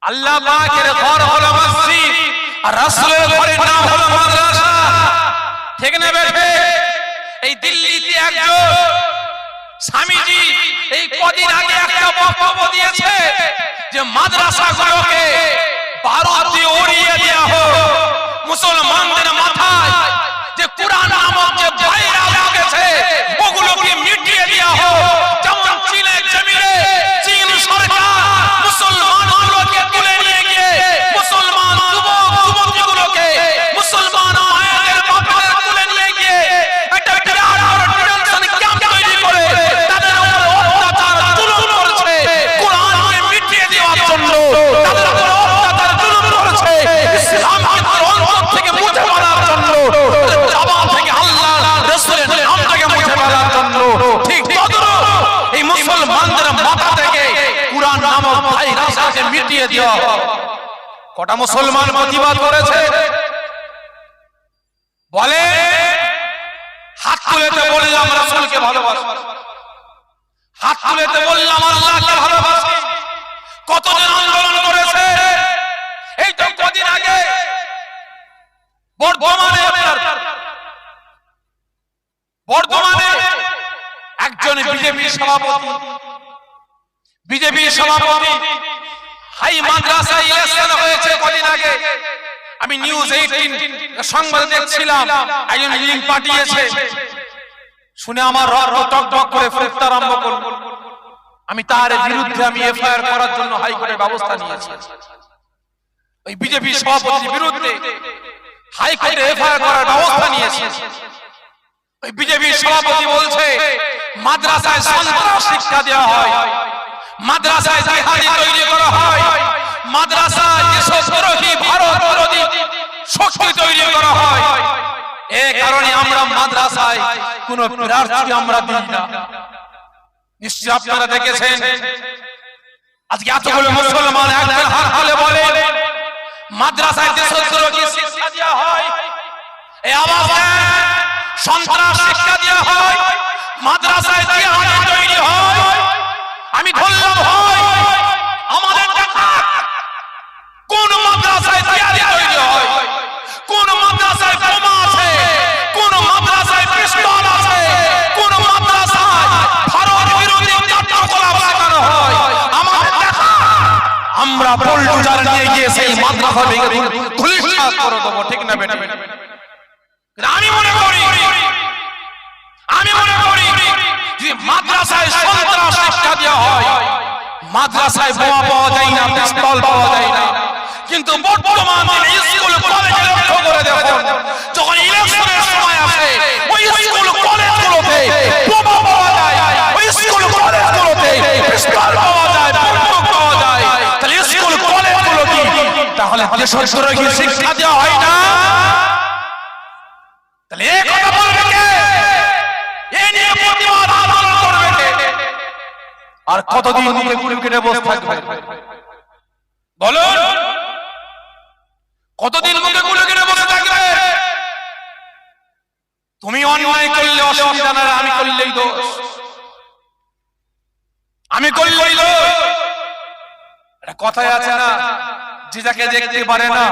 আল্লাহ পাকের ঘর হলো মসজিদ আর রাসূলের ঘরের নাম হলো মাদ্রাসা। ঠিক না বেঠে? এই দিল্লিতে একজন স্বামীজি এই কদিন আগে একটা বক্তব্য দিয়েছে যে মাদ্রাসাগুলোকে ভারত দিয়ে উড়িয়ে দেওয়া হোক, মুসলমানদের মাথায় যে কুরআন নামক যে ভাইরাস গেছে ওগুলোকে মিটিয়ে দেওয়া হোক। যেমন চীনের জমিনে চীন সরকার মুসলমানগুলোকে তুলে নিয়ে গিয়ে মুসলমান যুবক-যুবতীগুলোকে মুসলমান মায়েদের বাবাদের তুলে নিয়ে গিয়ে একটা বিরাট বড় ডিটেনশন ক্যাম্প তৈরি করে তাদের উপর অত্যাচার জুলুম করছে কুরআনকে মিটিয়ে দেওয়ার জন্য, তাদের উপর অত্যাচার জুলুম করছে ইসলামকে তার অন্তর থেকে মুছে ফেলার জন্য, জবান থেকে আল্লাহ রাসূলের নামটাকে মুছে ফেলার জন্য। ঠিক তদ্রুপ এই মুসলমানদের মাথা থেকে কুরআন নামক ভাইরাসকে মিটিয়ে দেওয়া। কটা মুসলমান প্রতিবাদ করেছে বলে? হাত তুলেতে বললাম রাসূলকে ভালোবাসি, হাত তুলেতে বললাম আল্লাহকে ভালোবাসি। কতজন আন্দোলন করেছে? এই তো কদিন আগে বর্তমানে একজন বিজেপি সভাপতি হাই মাদ্রাসায় ইলেকশন হয়েছে কদিন আগে। আমি নিউজ 18 সংবাদে দেখছিলাম, একজন লিংক পাঠিয়েছে, শুনে আমার রক্ত টকটক করে ফুটতে আরম্ভ করল। আমি তার বিরুদ্ধে এফআইআর করার জন্য হাইকোর্টে ব্যবস্থা নিয়েছি। ওই বিজেপি সভাপতির বিরুদ্ধে হাইকোর্টে এফআইআর করার ব্যবস্থা নিয়েছি। ওই বিজেপি সভাপতি বলছে মাদ্রাসায় সন্ত্রাস শিক্ষা দেওয়া হয়, মাদ্রাসায় জিহাদি তৈরি করা হয়, মাদ্রাসায় দেশদ্রোহী ভারত বিরোধী শক্তি তৈরি করা হয়। এই কারণে আমরা মাদ্রাসায় কোনো প্রার্থী আমরা দিই না। নিশ্চয়ই আপনারা দেখেছেন আজকে এতগুলো মুসলমান একজন হাত তুলে বলে মাদ্রাসায় দেশদ্রোহী শিক্ষা দেওয়া হয়, এই আওয়াজ সন্ত্রাস শিক্ষা দেওয়া হয়, মাদ্রাসায় জিহাদি তৈরি হয়। আমি ধরলাম হয় আমাদের দেখা কোন মাদ্রাসায় জিহাদি তৈরি হয়, কোন মাদ্রাসায় বোমা আছে, কোন মাদ্রাসায় পিস্তল আছে, কোন মাদ্রাসায় ভারত বিরোধী কার্যকলাপ শেখানো হয়। আমাদের দেখা আমরা বুলডোজার নিয়ে গিয়ে সেই মাদ্রাসা ভেঙে ধূলিসাৎ করে দেবো। ঠিক না বেটা? আমি মনে করি যে মাদ্রাসায় সন্ত্রাস শিক্ষা দেওয়া হয়, মাদ্রাসায় বোমা পাওয়া যায় না, পিস্তল পাওয়া যায় না। কিন্তু বর্তমানে স্কুল কলেজে লক্ষ্য করে দেখুন, যখন ইলেকশনের সময় আসে ওই স্কুল কলেজগুলোতে বোমা পাওয়া যায়, ওই স্কুল কলেজগুলোতে পিস্তল পাওয়া যায়, বন্দুক পাওয়া যায়। তাহলে স্কুল কলেজগুলো কি তাহলে দেশদ্রোহী শিক্ষা দেওয়া হয় না? তাহলে এই কথা বলবে কে? এই নিয়ে প্রতিবাদ আন্দোলন করবে কে? আর কতদিন মুখে কুড়ি কেটে বসে থাকবে বলুন? কতদিন মুখে কুড়ি কেটে বসে থাকবে? তুমি অন্যায় করলে অসুবিধা না, আমি করলেই দোষ, আমি করলেই দোষ। একটা কথাই আছে না, যে যাকে দেখতে পারে না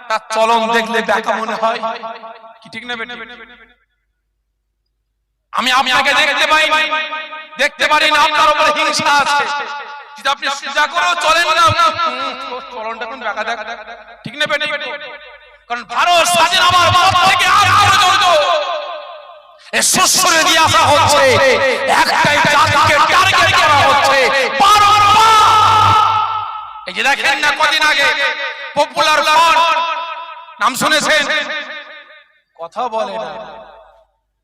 তার চলন দেখলে ব্যাকা মনে হয়। কি ঠিক না বেটা? আমি আপনাকে দেখতে পারি না, আপনার উপরে হিংসা আছে। যদি আপনি সোজা করে চলেন না, চলনটা কোন ব্যাকা দেখ। ঠিক না বেটা? কারণ ভারত স্বাধীন আমার বাপ থেকে আজ পর্যন্ত এই শ্বশুরে দিয়ে আসা হচ্ছে, একটাই জাতিকে টার্গেট করা হচ্ছে বারবার। এই যে দেখেন না কদিন আগে পপুলার ফ্রন্ট নাম শুনেছেন? কথা বলে না।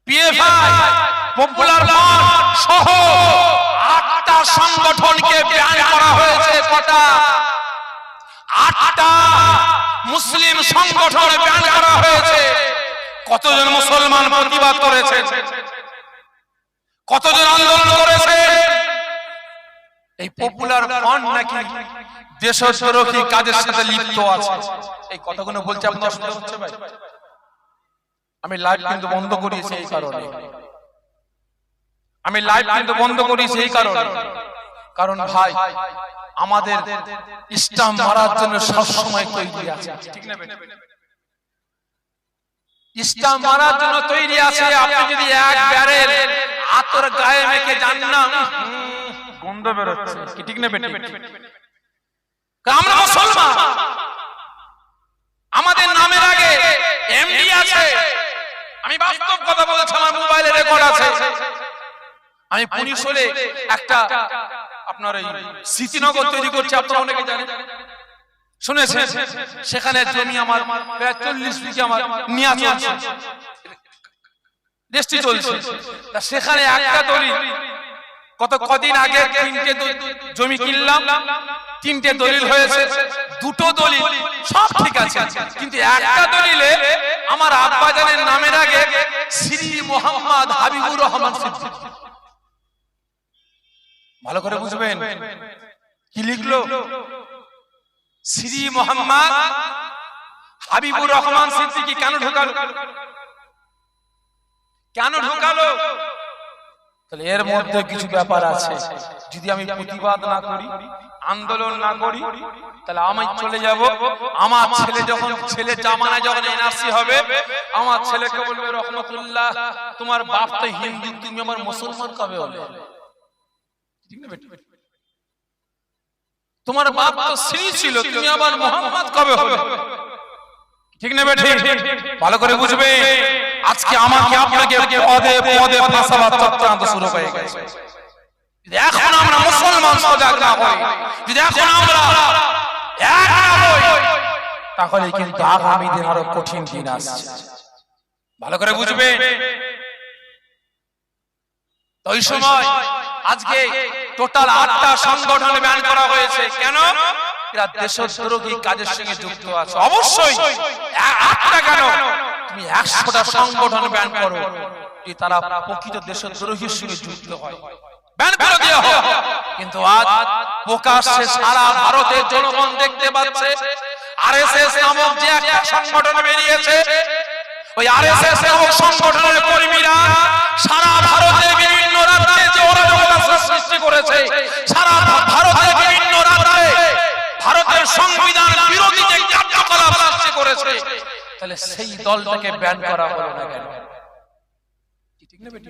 পিএফআই, পপুলার ফ্রন্ট সহ 8টা সংগঠনকে ব্যান করা হয়েছে। কটা? 8টা মুসলিম সংগঠন ব্যান করা হয়েছে। কতজন মুসলমান প্রতিবাদ করেছে? কতজন আন্দোলন করেছে? এই পপুলার ফ্রন্ট নাকি দেশদ্রোহী কাজের সাথে লিপ্ত আছে। এই কথাগুলো বলছে আপনার শুনতে হচ্ছে ভাই? আমি লাইভ কিন্তু বন্ধ করিয়েছি এই কারণে, কারণ ভাই আমাদের ইসলাম মারার জন্য সব সময় তৈরি আছে, ঠিক না? ইসলাম মারার জন্য তৈরি আছে। আপনি যদি এক ব্যারেল আতর গায়ে মেখে যান না, গন্ধ বের হচ্ছে, কি ঠিক না? আমরা মুসলমান, আমাদের নামের আগে এমডি আছে। আমি বাস্তব কথা বলছি, আমার মোবাইলে রেকর্ড আছে। আমি পুলিশ হলে একটা আপনার এই স্মৃতিনগর তৈরি করছি, আপনারা অনেকে জানেন, শুনেছেন। সেখানে জমি আমার প্রায় 40 বিঘা আমার নিয়া চলছে, রেজিস্ট্রি চলছে। তা সেখানে একটা দলিল, কদিন আগে 3টে জমি কিনলাম, 3টে দলিল হয়েছে, 2টো দলিল সব ঠিক আছে, কিন্তু একটা দলিলে আমার আব্বাজানের নামের আগে শ্রী মোহাম্মদ হাবিবুর রহমান সিদ্দিকী। ভালো করে বুঝবেন কি লিখলো, শ্রী মোহাম্মদ হাবিবুর রহমান সিদ্দিকী। কেন ঢোকালো? কেন ঢোকালো? তাহলে এর মধ্যে কিছু ব্যাপার আছে। যদি আমি প্রতিবাদ না করি, আন্দোলন না করি, তাহলে আমি চলে যাব। আমার ছেলে যখন জামানায় যখন এনআরসি হবে, আমার ছেলেকে বলবে রহমতুল্লাহ তোমার বাপ তো হিন্দু, তুমি আমার মুসলমান কবে হলে? ঠিক না বেটা? তোমার বাপ তো শ্রী ছিল, তুমি আবার মোহাম্মদ কবে হবে? ঠিক না বেটা? ভালো করে বুঝবে। আজকে আমাকে আপনাকে পদে পদে ফাঁসাবার চক্রান্ত শুরু হয়ে গেছে। যদি এখন আমরা মুসলমান সজাগ না হই, যদি এখন আমরা এক না হই, তাহলে কিন্তু আগামী দিন আরো কঠিন দিন আসছে। ভালো করে বুঝবে। তো ওই সময় আজকে টোটাল 8টা সংগঠন ব্যান করা হয়েছে। কেন? এরা দেশদ্রোহী কাজের সঙ্গে যুক্ত আছে। অবশ্যই 8টা কেন, তুমি 100টা সংগঠন ব্যান করো, তারা প্রকৃত দেশদ্রোহীর সঙ্গে যুক্ত হয়, ব্যান করে দেওয়া হয়। কিন্তু আজ প্রকাশ্যে সারা ভারতের জনগণ দেখতে পাচ্ছে আরএসএস নামক যে একটা সংগঠন বেরিয়েছে, ওই আরএসএস নামক সংগঠনের কর্মীরা সারা ভারতের বিভিন্ন রাজ্যে যে অরাজকতা সৃষ্টি করেছে, সারা ভারতের বিভিন্ন রাজ্যে ভারতের সংবিধান বিরোধী যে কার্যকলাপ সৃষ্টি করেছে, তাহলে সেই দলটাকে ব্যান করা হলো না কেন? ঠিক না বেটি?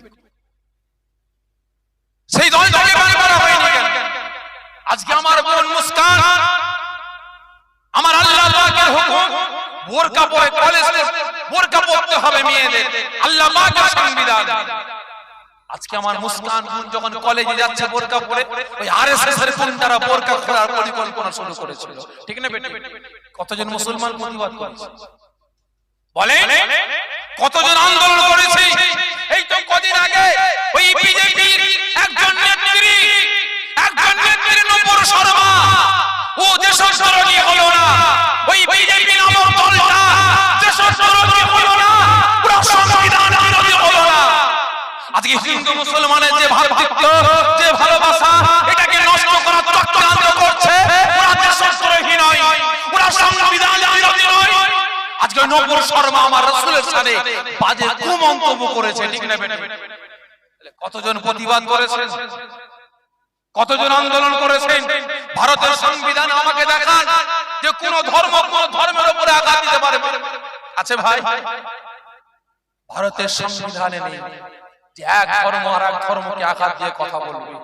সেই দলটাকে ব্যান করা হয়নি কেন? আজকে আমার বোন মুস্কান, আমার আল্লাহ পাকের হুকুম, বোরকা পরে কলেজে বোরকা পরতে হবে মেয়েদের, আল্লাহ পাকের সংবিধান। আজকে আমার মুস্কান বোন যখন কলেজে যাচ্ছে বোরকা পরে, ওই আরএসএস এর গুন্ডারা বোরকা খোলার পরিকল্পনা শুরু করেছিল। ঠিক না বেটি? কতজন মুসলমান প্রতিবাদ করেছে বলে, কতজন আন্দোলন করেছে? এই তো কদিন আগে ওই বিজেপির একজন নেত্রী নূপুর শর্মা, ও দেশদ্রোহী হলো না। ওই বিজেপি নামক দলটা দেশদ্রোহী হলো না, পুরো সংবিধান বিরোধী হলো না। আজকে হিন্দু মুসলমানের যে ভাতৃত্ব, যে ভালোবাসা, এটাকে নষ্ট করার চক্রান্ত করছে। ওরা দেশদ্রোহী নয়, ওরা সংবিধান বিরোধী নয়। আজকে নূপুর শর্মা আমার রাসূলের সাথে বাজে কুমন্তব্য করেছে। ঠিক না বেটা? কতজন প্রতিবাদ করেছেন? কতজন আন্দোলন করেছেন? ভারতের সংবিধান আমাকে দেখান যে কোন ধর্ম কোন ধর্মের উপরে আঘাত দিতে পারে? আছে ভাই? ভারতের সংবিধানে নেই যে এক ধর্ম আর এক ধর্মকে আঘাত দিয়ে কথা বলবে।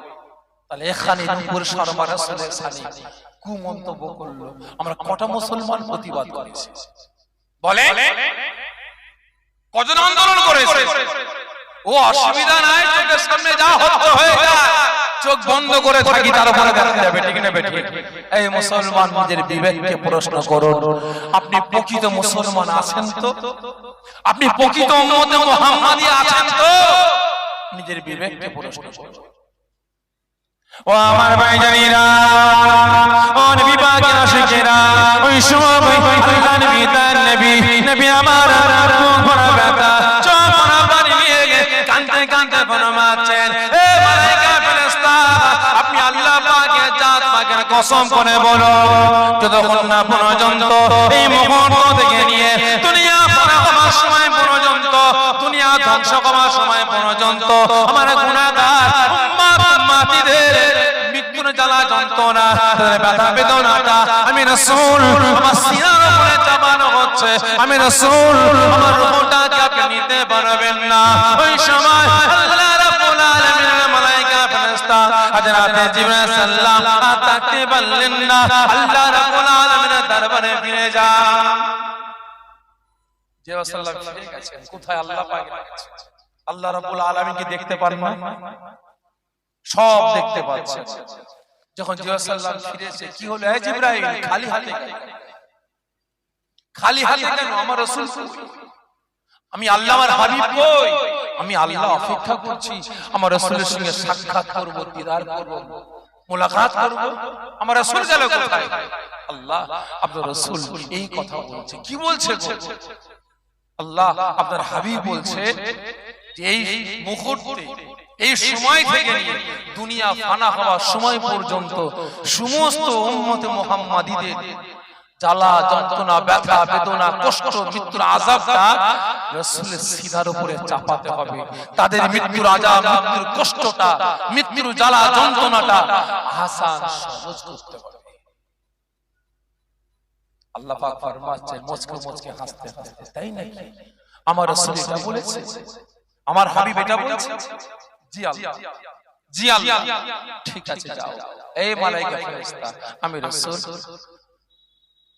তাহলে এখানে নূপুর শর্মা রাসূলের সাথে কুমন্তব্য করলো, আমরা কটা মুসলমান প্রতিবাদ করেছি বলে? কজন আন্দোলন করেছে? ও অসুবিধা নাই, চোখের সামনে যা হয়ে যায়, চোখ বন্ধ করে থাকি, তারপরে দেখা যাবে। ঠিক না বেটি? এই মুসলমান নিজের বিবেককে প্রশ্ন করুন। আপনি প্রকৃত মুসলমান আছেন তো? আপনি প্রকৃত উম্মতে মুহাম্মাদি আছেন তো? নিজের বিবেককে প্রশ্ন করুন। ও আমার ভাইজানেরা, ও নবী পাকের আশিকেরা, ওই সময় আল্লাহর নবী তার নবী আমার মুখরা ব্যথা, চোখরা পানি নিয়ে কাঁদতে কাঁদতে ফরমাচ্ছেন, এ মালায়েকা ফেরেশতা, আপনি আল্লাহ পাকের জাত পাকের কসম করে বলো, যতক্ষণ না পর্যন্ত এই মুহূর্ত থেকে নিয়ে দুনিয়া পরকালের সময় পর্যন্ত, দুনিয়া ধ্বংস করার সময় পর্যন্ত আমার গুনাহগার উম্মত উম্মতিদের মৃত্যুর জ্বালা যন্ত্রণা, তাদের ব্যথা বেদনাটা আমি রাসূল আমার সিনার উপরে চাপানো হচ্ছে। আমি রাসূল আমার রূহটাকে আপনি নিতে পারবেন না। ওই সময় আল্লাহ রাব্বুল আলামিনের মালায়েকা ফেরেশতা হযরত জিবরাইল সাল্লাম থাকতে পারলেন না। আল্লাহ রাব্বুল আলামিনের দরবারে ফিরে যান। জিবরাইল সাল্লাম ফিরে গেছেন, কোথায়? আল্লাহ পাক গেছেন। আল্লাহ রাব্বুল আলামিন কি দেখতে পান না? সব দেখতে পাচ্ছেন। যখন জিবরাইল সাল্লাম ফিরেছে, কি হলো? এই জিবরাইল খালি হাতে, খালি হাতে কেন? আমার রাসূল আমি আল্লাহ আমার হাবিব কই? আমি আল্লাহ অপেক্ষা করছি আমার রাসূলের সঙ্গে সাক্ষাৎ করব, দিদার করব, মুলাকাত করব। আমার রাসূল গেল কোথায়? আল্লাহ আপনার রাসূল এই কথা বলছে। কি বলছে? আল্লাহ আপনার হাবিব বলছে যে এই মুহূর্তে, এই সময় থেকে নিয়ে দুনিয়া ফানা হওয়ার সময় পর্যন্ত সমস্ত উম্মতে মুহাম্মাদীদের জ্বালা যন্ত্রণা, ব্যথা বেদনা, কষ্ট, মৃত্যুর আযাবটা রাসূলের সিনার উপরে চাপাতে হবে। তাদের মৃত্যুর আযাব, মৃত্যুর কষ্টটা, মৃত্যুর জ্বালা যন্ত্রণাটা আসান সহজ করতে হবে। আল্লাহ পাক ফরমাচ্ছেন মুচকে মুচকে হাসতে হাসতে, তাই নাকি? আমার রাসূল এটা বলেছে, আমার হাবিব এটা বলেছে। জি আল্লাহ, জি আল্লাহ, ঠিক আছে যাও। এই মালায়েকা ফেরেশতা, আমি রাসূল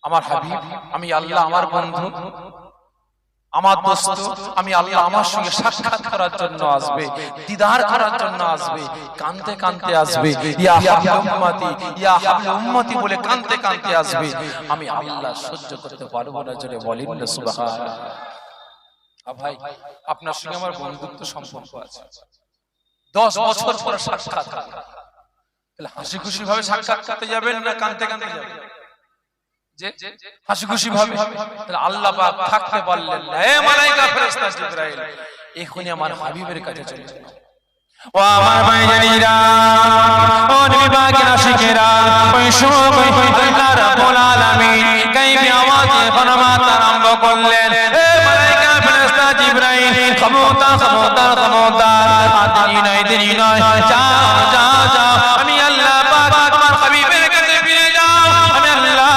আমার হাবিব, আমি আল্লাহ আমার বন্ধু, আমার দোস্ত, আমি আল্লাহ আমার সঙ্গে সাক্ষাৎ করার জন্য আসবে, দিদার করার জন্য আসবে, কাঁদতে কাঁদতে আসবে। ইয়া হাবলে উম্মতি, ইয়া হাবলে উম্মতি বলে কাঁদতে কাঁদতে আসবে। আমি আল্লাহ সহ্য করতে পারবো না। জোরে বলেন না সুবহানাল্লাহ। ভাই, আপনার সঙ্গে আমার বন্ধুত্ব সম্পর্ক আছে, 10 বছর পর সাক্ষাৎ, তাহলে হাসি খুশি ভাবে সাক্ষাৎ করতে যাবেন না কাঁদতে কাঁদতে যাবেন? যে হাসি খুশি ভাবে। তাহলে আল্লাহ পাক থাকতে পারলেন না। হে মালায়েকা ফেরেশতা জিবরাইল, এখনি আমার হাবিবের কাছে চলে যাও। ও আমার ভাইজানেরা, ও নবী পাকের আশিকেরা, ওই সময় আল্লাহ রাব্বুল আলামিন গায়বী আওয়াজে ফরমাত আরম্ভ করলেন, হে মালায়েকা ফেরেশতা জিবরাইল, খবরদার খবরদার খবরদার, দেরি নয় দেরি নয়, যাও যাও যাও। আমি আল্লাহ পাক আমার হাবিবের কাছে ফিরে যাও। আমি আল্লাহ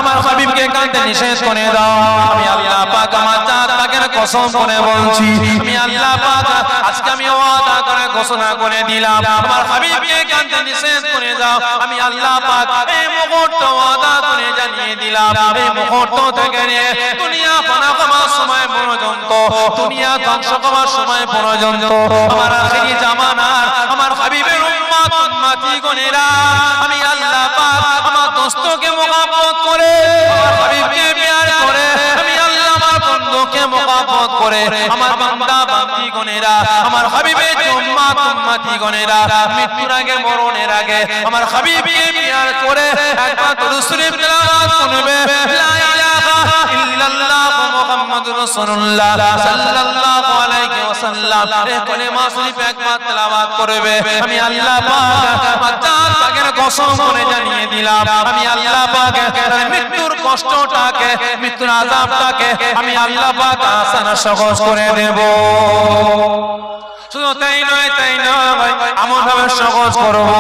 আমার হাবিবকে কাঁদতে নিষেধ করে দাও। আমি আল্লাহ পাক আমার জাত পাকের কসম করে বলছি, আমি আল্লাহ পাক আজকে আমি ওয়াদা করে ঘোষণা করে দিলাম, আমার হাবিবকে কাঁদতে নিষেধ করে দাও। আমি আল্লাহ পাক এই মুহূর্তে ওয়াদা করে জানিয়ে দিলাম, এই মুহূর্ত থেকে নিয়ে দুনিয়া ফানা হওয়ার সময় পর্যন্ত, দুনিয়া ধ্বংস হওয়ার সময় পর্যন্ত আমার আখিরি জামানার আমার হাবিবের উম্মত উম্মতি গণেরা, আমি আল্লাহ পাক আমার দোস্তকে মুহাব্বত করে, আমার হাবিবকে প্যার করে, আমি আল্লাহ আমার বন্ধুকে মুহাব্বত করে, আমার বান্দা বান্দি গণেরা, আমার হাবিবের উম্মত উম্মতি গণেরা মৃত্যুর আগে মরণের আগে আমার হাবিবকে প্যার করে একবার দরুদ শরীফ তেলাওয়াত করবে, লা ইলাহা ইল্লাল্লাহ মুহাম্মাদুর রাসূলুল্লাহ সাল্লাল্লাহু আলাইহি ওয়াসাল্লাম, এই কলেমা শরীফ একবার তেলাওয়াত করবে। আমি আল্লাহ পাক আমার জাত পাকের কসম করে জানিয়ে দিলাম, আমি আল্লাহ পাক মৃত্যুর কষ্টটাকে, মৃত্যুর আযাবটাকে আমি আল্লাহ পাক আসান সহজ করে দেব। শুধু তাই নয়, তাই নয়, এমন ভাবে সহজ করব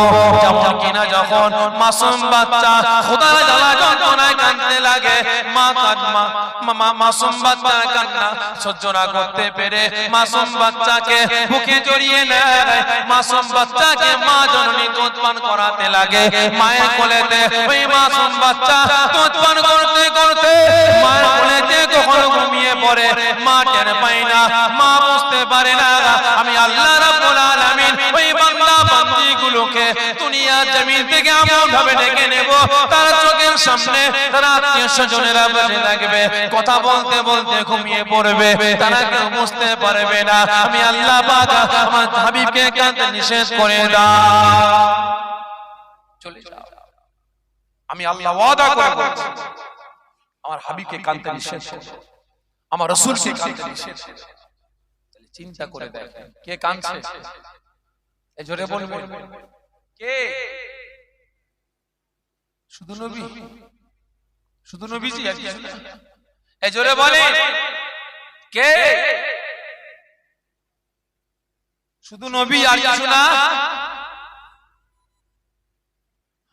যেমন কিনা যখন মাসুম বাচ্চা খোদার জ্বালা যন্ত্রণায় কাঁদতে লাগে, মাসুম বাচ্চার কান্না সহ্য না করতে পেরে মাসুম বাচ্চাকে বুকে জড়িয়ে নেয়, মাসুম বাচ্চাকে মা জননী দুধ পান করাতে লাগে, মায়ের কোলেতে ওই মাসুম বাচ্চা দুধ পান করতে করতে মায়ের কোলেতে কখনো ঘুমিয়ে পড়ে, মা টের পায় না, মা বুঝতে পারে না। আমি আল্লাহ রাব্বুল আলামিন ওই বান্দা বান্দীগুলোকে দুনিয়া জমিন থেকে এমন ভাবে ডেকে নেব, তার চোখের সামনে তার আত্মীয় স্বজনেরা বসে থাকবে, কথা বলতে বলতে ঘুমিয়ে পড়বে, তারা কেউ বুঝতে পারবে না। আমি আল্লাহ পাক আমার হাবিবকে কাঁদতে নিষেধ করে দাও, চলে যাও। আমি আল্লাহ ওয়াদা করে বলছি, আমার হাবিবকে কাঁদতে নিষেধ করব, আমার রাসূলকে কাঁদতে নিষেধ করব। চিন্তা করে দেখেন কে কাঁদছে, এই জোরে বলবেন কে? শুধু নবী, শুধু নবীজি? এই জোরে বলেন কে? শুধু নবী আর কিছু না?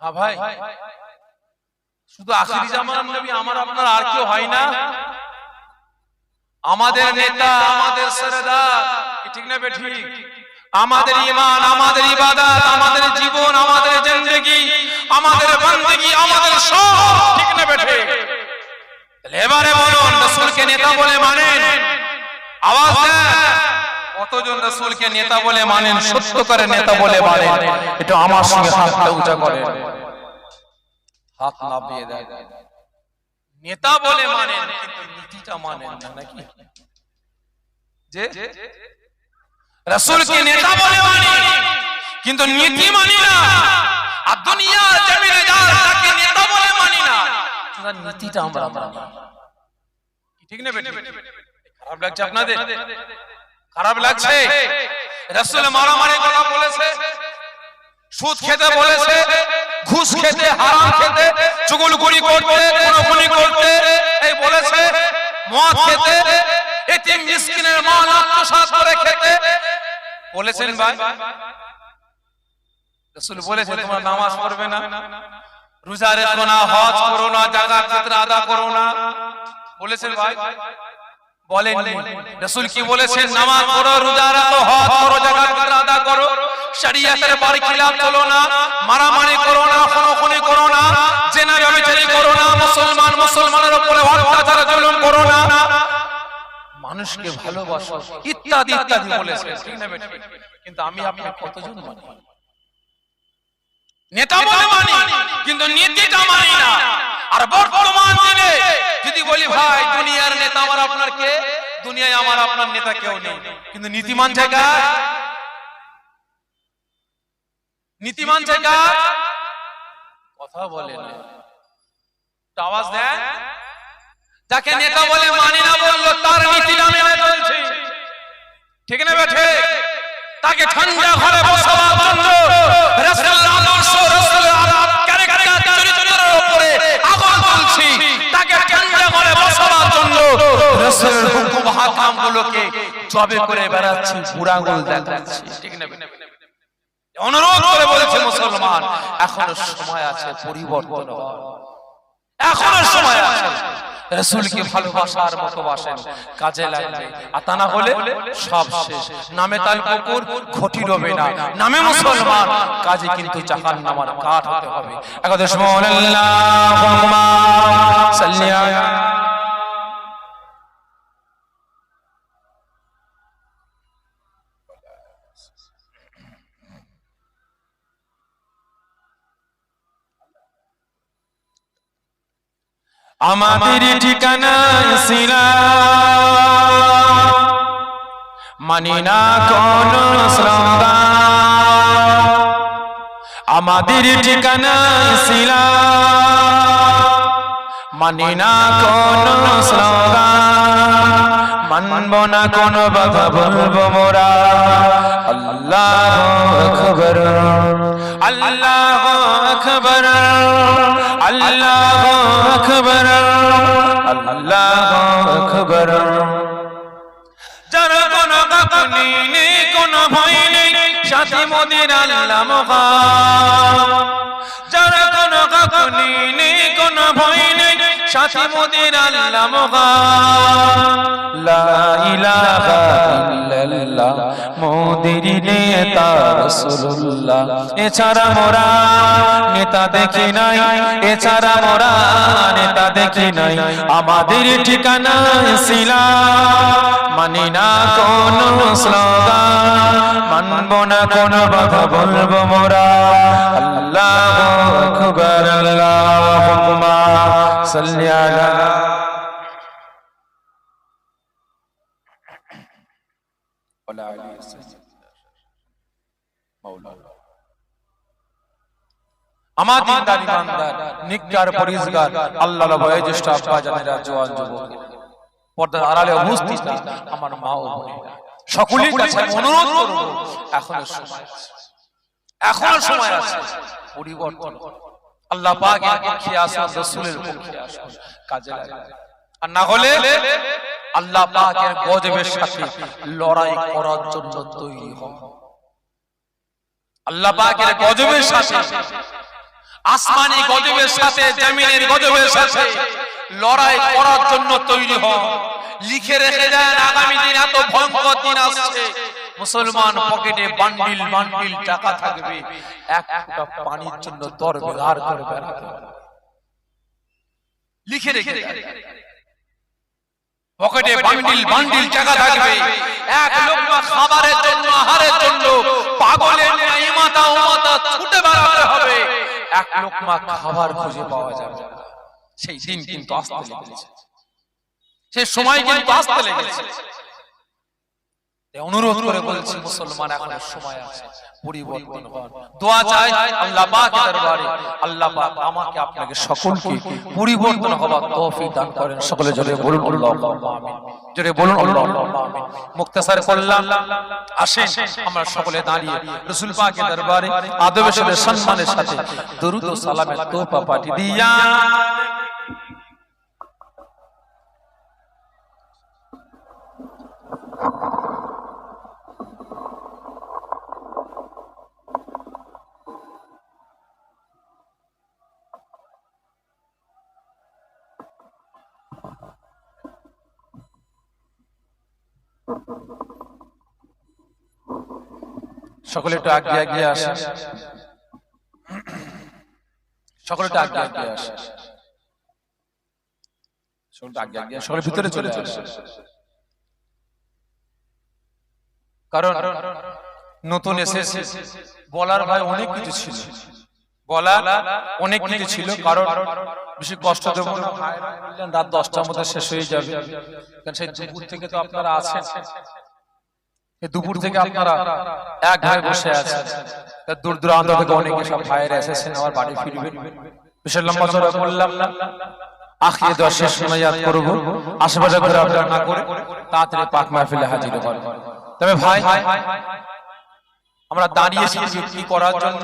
হ্যাঁ ভাই, শুধু আখিরি জামানার নবী আমার আপনার আর কেউ হয় না? আমাদের নেতা, আমাদের সরদার, ঠিক না বেঠিক? আমাদের ঈমান, আমাদের ইবাদত, আমাদের জীবন, আমাদের জিন্দেগি, আমাদের বান্দেগি, আমাদের সব, ঠিক না বেঠিক? এবারে বলুন, রাসূলকে নেতা বলে মানেন? আওয়াজ দেন, কতজন রাসূলকে নেতা বলে মানেন, সত্য করে নেতা বলে মানেন? এটা আমার সঙ্গে হাতটা উঁচা করেন, হাত নামিয়ে দেন। নেতা বলে মানেন কিন্তু নীতিটা মানেন না নাকি? যে রাসূলকে নেতা বলে মানি কিন্তু নীতি মানি না, আর দুনিয়ার জমিনে যাকে নেতা বলে মানি না, তার নীতিটা আমরা মানি। ঠিক না বেটি? খারাপ লাগছে আপনাদের? খারাপ লাগছে? রাসূল মারামারি কথা বলেছে, সুদ খেতে বলেছে, ঘুষ খেতে, হারাম খেতে, চুগলখড়ি করতে, খুনোখুনি করতে এই বলেছে, মদ খেতে, এতিম মিসকিনের মাল আত্মসাৎ করে খেতে বলেছেন। ভাই রাসূল বলেছে তোমরা নামাজ পড়বে না, রোজা রাখো না, হজ করো না, যাকাত ফিতর আদা করো না, বলেছেন ভাই? বলেননি। রাসূল কি বলেছেন? নামাজ পড়ো, রোজা রাখো, হজ করো, যাকাত ফিতর আদা করো, শরীয়তের বারখিলাফ চলো না, মারামারি করো না, খুনোখুনি করো না, জিনা ব্যভিচারী করো না, মুসলমানের উপরে অত্যাচার জুলুম করো না, মানুষকে ভালোবাসো, ইত্যাদি ইত্যাদি বলেছেন। ঠিক না বেটি? কিন্তু আমি আপনি কতজন মানি? নেতা বলে মানি কিন্তু নীতিটা মানি না। আর বর্তমান দিনে যদি বলি ভাই দুনিয়ার নেতা আমার আপনার কে? দুনিয়ায় আমার আপনার নেতা কেউ নেই, কিন্তু নীতিমান জায়গা, নীতিমান জায়গা কথা বলে না, আওয়াজ দেন। যাকে নেতা বলে মানি না বললো তার নীতিটা মেনে চলছে, ঠিক না বেঠে? তাকে ঠান্ডা ঘরে বসাবার জন্য রাসূলের আদর্শ, রাসূলের ক্যারেক্টার, চরিত্রের উপরে আগুন তুলছি, তাকে ঠান্ডা ঘরে বসাবার জন্য রাসূলের হুকুম হাকামগুলোকে জবে করে বেড়াচ্ছি, বুড়া আঙুল দেখাচ্ছি, ঠিক না বেঠে? অনুরোধ করে বলেছে মুসলমান, এখনো সময় আছে পরিবর্তন হওয়ার, এখনো সময় আছে। রাসূলকে ভালোবাসার মতো বাসেন, কাজে লাগবে, আর তা না হলে সব শেষ। নামে তাল পুকুর, ঘটি ডোবে না, নামে মুসলমান, কাজে কিন্তু জাহান্নামের কাঠ হতে হবে। একদা সুবহানাল্লাহুম্মা সাল্লি আলা আমাদের ঠিকানা ইসলাম, মানি না কোন স্লোগান। আমাদের ঠিকানা ইসলাম, মানি না কোন স্লোগান, মানব না কোন বাধা, বলবো মোরা আল্লাহু আকবার, আল্লাহু আকবার, আল্লাহু আকবার, আল্লাহু আকবার। যার কোন কাকুনি নেই, কোন ভয় নেই, সাথী মোদের আল্লাহ মহান। যার কোন কাকুনি নেই, কোন ভয় নেই, সাথী মোদের আল্লাহ মহান। লা ইলাহা ইল্লাল্লাহ, মোদের নেতা রাসূলুল্লাহ। এছাড়া মোরা নেতা দেখি নাই, এছাড়া মোরা নেতা দেখি নাই। আমাদের ঠিকানা ইসলাম, মানি না কোন স্লোগান, মানব না কোন বাধা, বলবো মোরা আল্লাহু আকবার, আল্লাহুম্মা সাল্লি আলা আমার দিনদার ইমানদার নিককার পরিজগার আল্লাহর ভয়ে জ্যেষ্ঠ আব্বা জানেরা, জওয়ান যুবক, পর্দার আড়ালে উপস্থিত আমার মা ও বোনেরা, সকলের কাছে অনুরোধ করব, এখনো সময় আছে, এখনো সময় আছে পরিবর্তন। আল্লাহ পাকের পক্ষে আসুন, রাসূলের পক্ষে আসুন, কাজে লাগান। আর না হলে আল্লাহ পাকের গজবের সাথে লড়াই করার জন্য তৈরি হন। আল্লাহ পাকের গজবের সাথে আসমানি গজবের সাথে জমিনের গজবের সাথে লড়াই করার জন্য তৈরি হও। লিখে রেখে দেন আগামী দিন এত ভয়ঙ্কর দিন আসছে, মুসলমান পকেটে বান্ডিল বান্ডিল টাকা থাকবে, এক ফোঁটা পানির জন্য দরবেদার করে বেড়াতে হবে। লিখে রেখে দেন পকেটে বান্ডিল বান্ডিল টাকা থাকবে, এক লোকমা খাবারের জন্য আহারের জন্য পাগলের ন্যায় ইমাতা ওমাতা ছুটে বেড়াতে হবে, এক লোকমা খাবার খুঁজে পাওয়া যাবে না। সেই দিন কিন্তু আসতে লেগেছে, সেই সময় কিন্তু আসতে লেগেছে। অনুরোধ করে বলছি মুসলমান এখনো সময় আছে, পরিবর্তন হন। দোয়া চাই আল্লাহ পাকের দরবারে, আল্লাহ পাক আমাকে আপনাকে সকলকে পরিবর্তন হওয়ার তৌফিক দান করেন। সকলে জোরে বলুন আল্লাহুম্মা আমিন, জোরে বলুন আল্লাহুম্মা আমিন। মুক্তাসার করলাম, আসেন আমরা সকলে দাঁড়িয়ে রাসূল পাকের দরবারে আদবের সাথে সম্মানের সাথে দরুদ ও সালামের তোহফা পাঠিয়ে দিয়া সকলে একটু আগে এগিয়ে আসে, সকলে একটু আগে এগিয়ে আসে, সকলে ভিতরে চলে আসে। কারণ নতুন এসেছে, বলার ভাই অনেক কিছু ছিল, বলার অনেক কিছু ছিল। কারণ বেশি কষ্ট দেব না, রাত 10টার মধ্যে শেষ হয়ে যাবে। কারণ সেই দুপুর থেকে তো আপনারা আছেন, দুপুর থেকে আপনারা এক ভাই বসে আছেন, দূর দূরান্ত থেকে অনেকে সব ভাইয়েরা এসেছেন, আমার বাড়ি ফিরবেন। বিশাল লম্বা চড়া বললাম না, আখিরে দোয়া শেষ মোনাজাত করব, আশেপাশে ঘোরাফেরা না করে তাড়াতাড়ি পাক মাহফিলে হাজির হন। তবে ভাই আমরা দাঁড়িয়েছি কি করার জন্য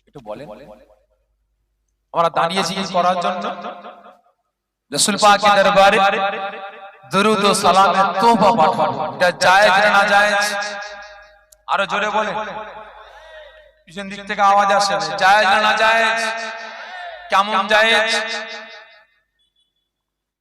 একটু বলেন। আমরা দাঁড়িয়েছি কি করার জন্য? রাসূল পাকের দরবারে দরুদ ও সালামের তোহফা পাঠাবো। এটা জায়েজ না না জায়েজ? আরো জোরে বলে, পিছন দিক থেকে আওয়াজ আসে, জায়েজ না না জায়েজ? কেমন জায়েজ?